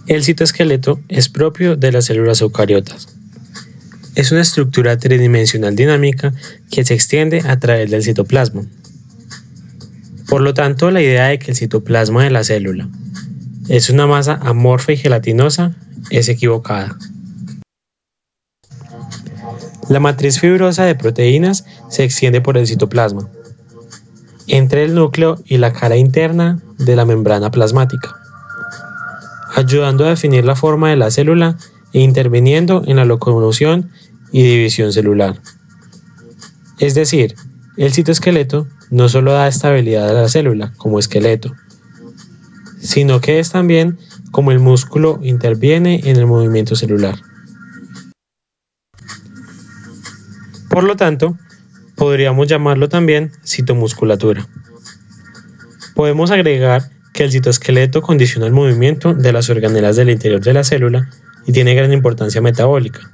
El citoesqueleto es propio de las células eucariotas. Es una estructura tridimensional dinámica que se extiende a través del citoplasma. Por lo tanto, la idea de que el citoplasma de la célula es una masa amorfa y gelatinosa es equivocada. La matriz fibrosa de proteínas se extiende por el citoplasma, entre el núcleo y la cara interna de la membrana plasmática, ayudando a definir la forma de la célula e interviniendo en la locomoción y división celular. Es decir, el citoesqueleto no solo da estabilidad a la célula como esqueleto, sino que es también como el músculo interviene en el movimiento celular. Por lo tanto, podríamos llamarlo también citomusculatura. Podemos agregar que el citoesqueleto condiciona el movimiento de las organelas del interior de la célula y tiene gran importancia metabólica,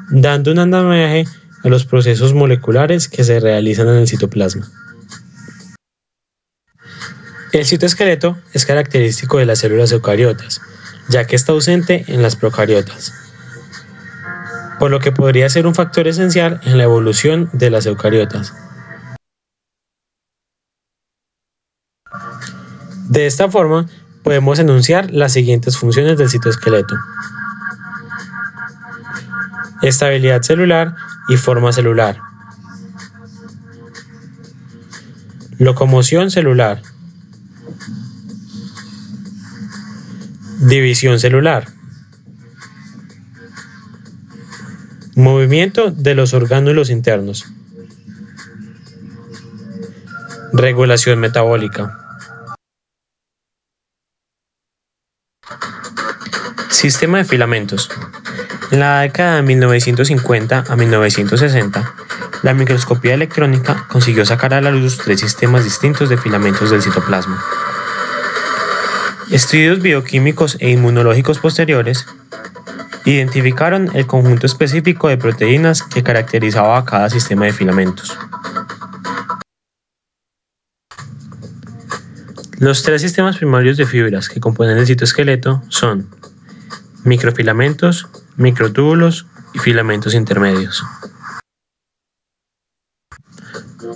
dando un andamiaje a los procesos moleculares que se realizan en el citoplasma. El citoesqueleto es característico de las células eucariotas, ya que está ausente en las procariotas, por lo que podría ser un factor esencial en la evolución de las eucariotas. De esta forma, podemos enunciar las siguientes funciones del citoesqueleto: estabilidad celular y forma celular, locomoción celular, división celular, movimiento de los orgánulos internos, regulación metabólica. Sistema de filamentos. En la década de 1950 a 1960, la microscopía electrónica consiguió sacar a la luz 3 sistemas distintos de filamentos del citoplasma. Estudios bioquímicos e inmunológicos posteriores identificaron el conjunto específico de proteínas que caracterizaba a cada sistema de filamentos. Los 3 sistemas primarios de fibras que componen el citoesqueleto son microfilamentos, microtúbulos y filamentos intermedios.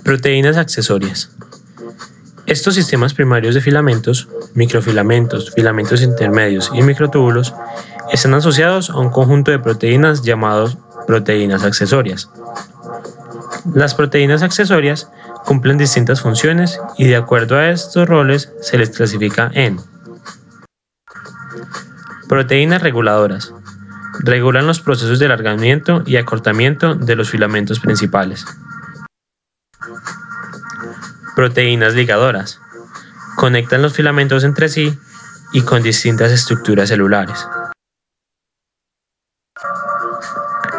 Proteínas accesorias. Estos sistemas primarios de filamentos, microfilamentos, filamentos intermedios y microtúbulos, están asociados a un conjunto de proteínas llamados proteínas accesorias. Las proteínas accesorias cumplen distintas funciones y de acuerdo a estos roles se les clasifica en proteínas reguladoras. Regulan los procesos de alargamiento y acortamiento de los filamentos principales. Proteínas ligadoras. Conectan los filamentos entre sí y con distintas estructuras celulares.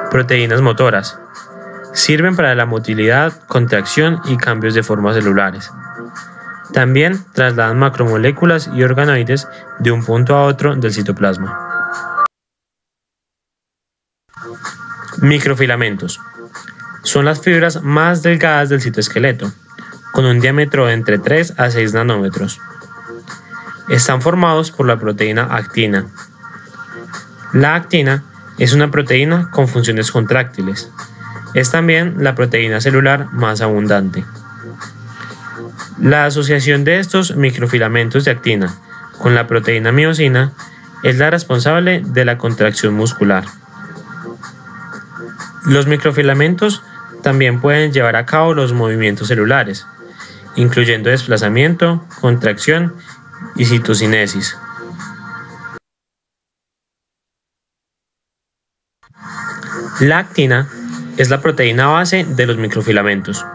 Proteínas motoras. Sirven para la motilidad, contracción y cambios de formas celulares. También trasladan macromoléculas y organoides de un punto a otro del citoplasma. Microfilamentos. Son las fibras más delgadas del citoesqueleto, con un diámetro de entre 3 a 6 nanómetros. Están formados por la proteína actina. La actina es una proteína con funciones contráctiles. Es también la proteína celular más abundante. La asociación de estos microfilamentos de actina con la proteína miosina es la responsable de la contracción muscular. Los microfilamentos también pueden llevar a cabo los movimientos celulares, incluyendo desplazamiento, contracción y citocinesis. La actina es la proteína base de los microfilamentos.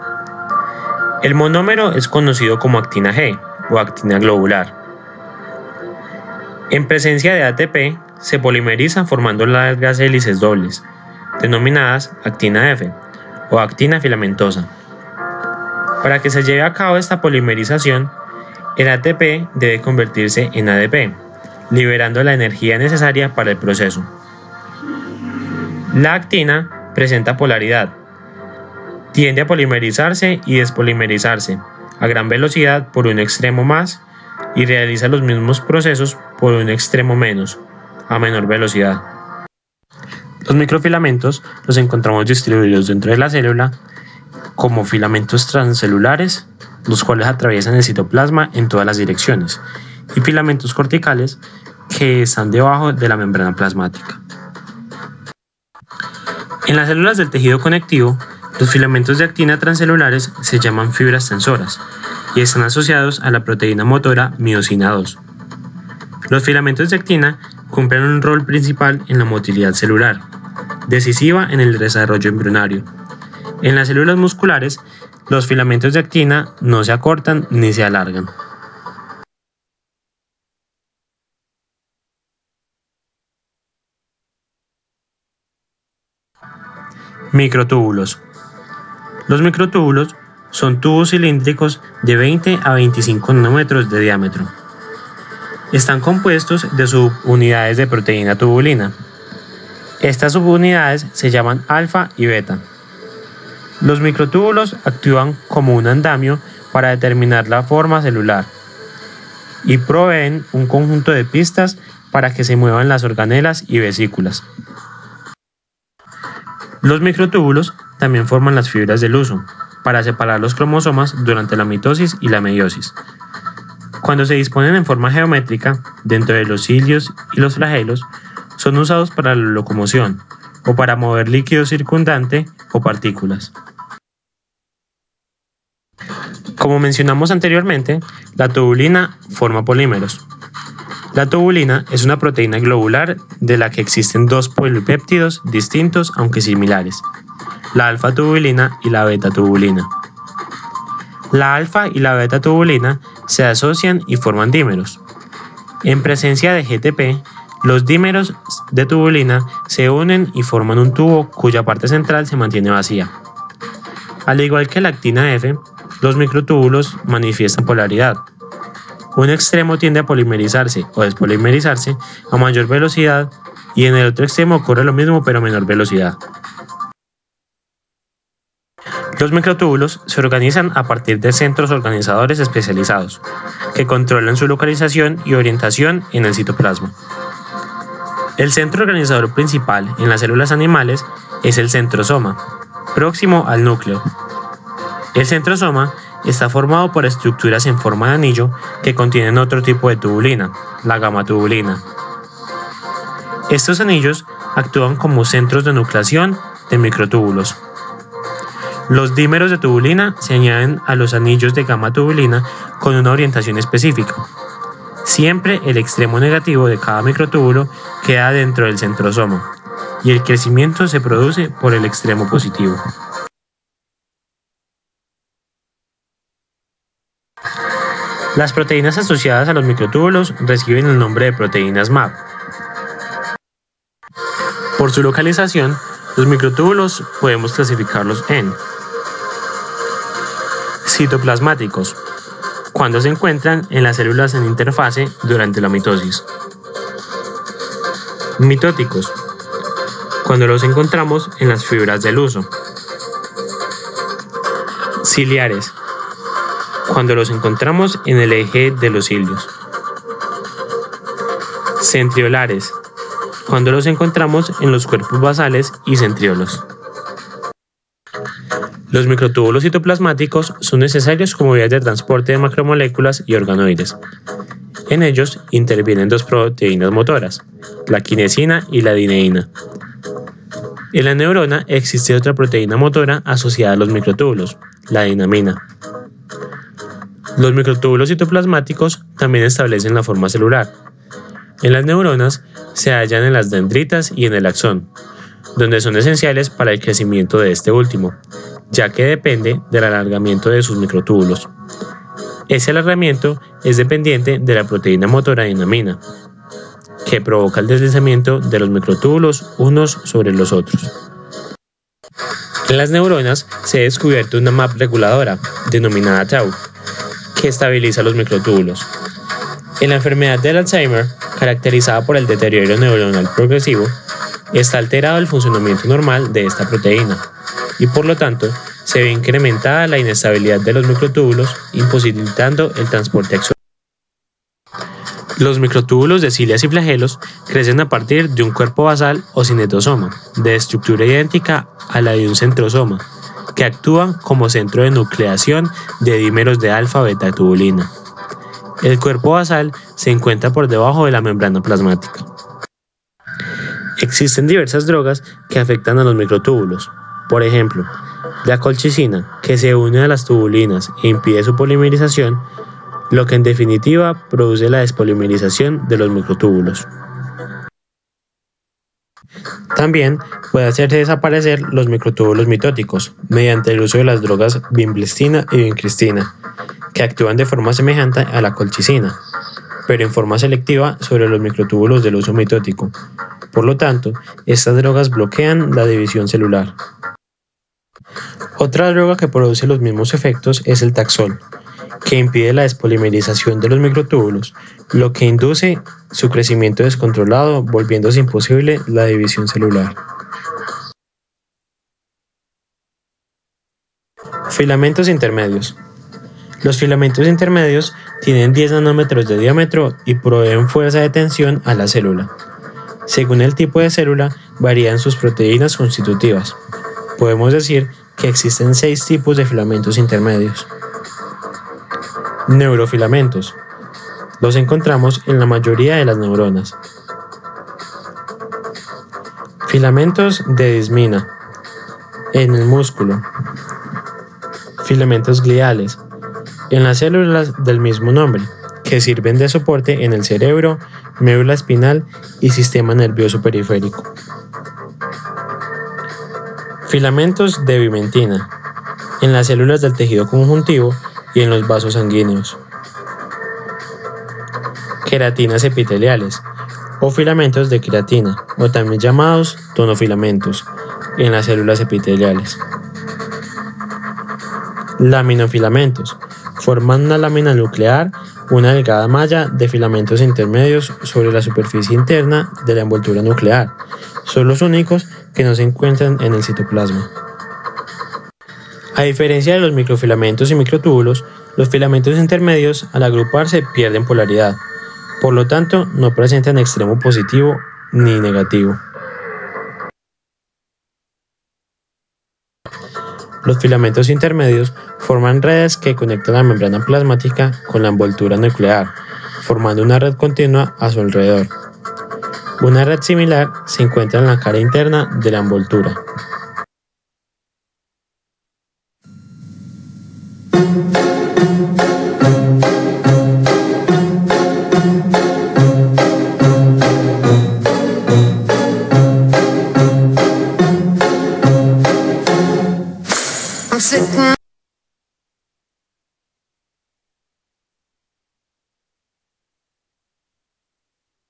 El monómero es conocido como actina G o actina globular. En presencia de ATP, se polimeriza formando largas hélices dobles, denominadas actina F o actina filamentosa. Para que se lleve a cabo esta polimerización, el ATP debe convertirse en ADP, liberando la energía necesaria para el proceso. La actina presenta polaridad. Tiende a polimerizarse y despolimerizarse a gran velocidad por un extremo más y realiza los mismos procesos por un extremo menos, a menor velocidad. Los microfilamentos los encontramos distribuidos dentro de la célula como filamentos transcelulares, los cuales atraviesan el citoplasma en todas las direcciones, y filamentos corticales que están debajo de la membrana plasmática. En las células del tejido conectivo, los filamentos de actina transcelulares se llaman fibras tensoras y están asociados a la proteína motora miosina II. Los filamentos de actina cumplen un rol principal en la motilidad celular, decisiva en el desarrollo embrionario. En las células musculares, los filamentos de actina no se acortan ni se alargan. Microtúbulos. Los microtúbulos son tubos cilíndricos de 20 a 25 nanómetros de diámetro. Están compuestos de subunidades de proteína tubulina. Estas subunidades se llaman alfa y beta. Los microtúbulos actúan como un andamio para determinar la forma celular y proveen un conjunto de pistas para que se muevan las organelas y vesículas. Los microtúbulos también forman las fibras del huso para separar los cromosomas durante la mitosis y la meiosis. Cuando se disponen en forma geométrica dentro de los cilios y los flagelos, son usados para la locomoción o para mover líquido circundante o partículas. Como mencionamos anteriormente, la tubulina forma polímeros. La tubulina es una proteína globular de la que existen dos polipéptidos distintos aunque similares, la alfa-tubulina y la beta-tubulina. La alfa y la beta-tubulina se asocian y forman dímeros. En presencia de GTP, los dímeros de tubulina se unen y forman un tubo cuya parte central se mantiene vacía. Al igual que la actina F, los microtúbulos manifiestan polaridad. Un extremo tiende a polimerizarse o despolimerizarse a mayor velocidad y en el otro extremo ocurre lo mismo pero a menor velocidad. Los microtúbulos se organizan a partir de centros organizadores especializados, que controlan su localización y orientación en el citoplasma. El centro organizador principal en las células animales es el centrosoma, próximo al núcleo. El centrosoma está formado por estructuras en forma de anillo que contienen otro tipo de tubulina, la gamatubulina. Estos anillos actúan como centros de nucleación de microtúbulos. Los dímeros de tubulina se añaden a los anillos de gamatubulina con una orientación específica. Siempre el extremo negativo de cada microtúbulo queda dentro del centrosoma y el crecimiento se produce por el extremo positivo. Las proteínas asociadas a los microtúbulos reciben el nombre de proteínas MAP. Por su localización, los microtúbulos podemos clasificarlos en citoplasmáticos, cuando se encuentran en las células en interfase durante la mitosis. Mitóticos, cuando los encontramos en las fibras del huso. Ciliares, cuando los encontramos en el eje de los cilios. Centriolares, cuando los encontramos en los cuerpos basales y centriolos. Los microtúbulos citoplasmáticos son necesarios como vías de transporte de macromoléculas y organoides. En ellos intervienen dos proteínas motoras, la quinesina y la dineína. En la neurona existe otra proteína motora asociada a los microtúbulos, la dinamina. Los microtúbulos citoplasmáticos también establecen la forma celular. En las neuronas se hallan en las dendritas y en el axón, donde son esenciales para el crecimiento de este último, ya que depende del alargamiento de sus microtúbulos. Ese alargamiento es dependiente de la proteína motora dinamina, que provoca el deslizamiento de los microtúbulos unos sobre los otros. En las neuronas se ha descubierto una MAP reguladora, denominada tau, que estabiliza los microtúbulos. En la enfermedad del Alzheimer, caracterizada por el deterioro neuronal progresivo, está alterado el funcionamiento normal de esta proteína y por lo tanto se ve incrementada la inestabilidad de los microtúbulos, imposibilitando el transporte axonal. Los microtúbulos de cilias y flagelos crecen a partir de un cuerpo basal o cinetosoma, de estructura idéntica a la de un centrosoma, que actúan como centro de nucleación de dímeros de alfa-beta-tubulina. El cuerpo basal se encuentra por debajo de la membrana plasmática. Existen diversas drogas que afectan a los microtúbulos. Por ejemplo, la colchicina, que se une a las tubulinas e impide su polimerización, lo que en definitiva produce la despolimerización de los microtúbulos. También puede hacerse desaparecer los microtúbulos mitóticos mediante el uso de las drogas vinblestina y vincristina, que actúan de forma semejante a la colchicina, pero en forma selectiva sobre los microtúbulos del uso mitótico. Por lo tanto, estas drogas bloquean la división celular. Otra droga que produce los mismos efectos es el taxol, que impide la despolimerización de los microtúbulos, lo que induce su crecimiento descontrolado, volviéndose imposible la división celular. Filamentos intermedios. Los filamentos intermedios tienen 10 nanómetros de diámetro y proveen fuerza de tensión a la célula. Según el tipo de célula, varían sus proteínas constitutivas. Podemos decir que existen 6 tipos de filamentos intermedios. Neurofilamentos. Los encontramos en la mayoría de las neuronas. Filamentos de dismina. En el músculo. Filamentos gliales. En las células del mismo nombre, que sirven de soporte en el cerebro, médula espinal y sistema nervioso periférico. Filamentos de vimentina. En las células del tejido conjuntivo y en los vasos sanguíneos. Queratinas epiteliales o filamentos de queratina, o también llamados tonofilamentos, en las células epiteliales. Laminofilamentos. Forman una lámina nuclear, una delgada malla de filamentos intermedios sobre la superficie interna de la envoltura nuclear. Son los únicos que no se encuentran en el citoplasma. A diferencia de los microfilamentos y microtúbulos, los filamentos intermedios al agruparse pierden polaridad, por lo tanto no presentan extremo positivo ni negativo. Los filamentos intermedios forman redes que conectan la membrana plasmática con la envoltura nuclear, formando una red continua a su alrededor. Una red similar se encuentra en la cara interna de la envoltura. I'm sitting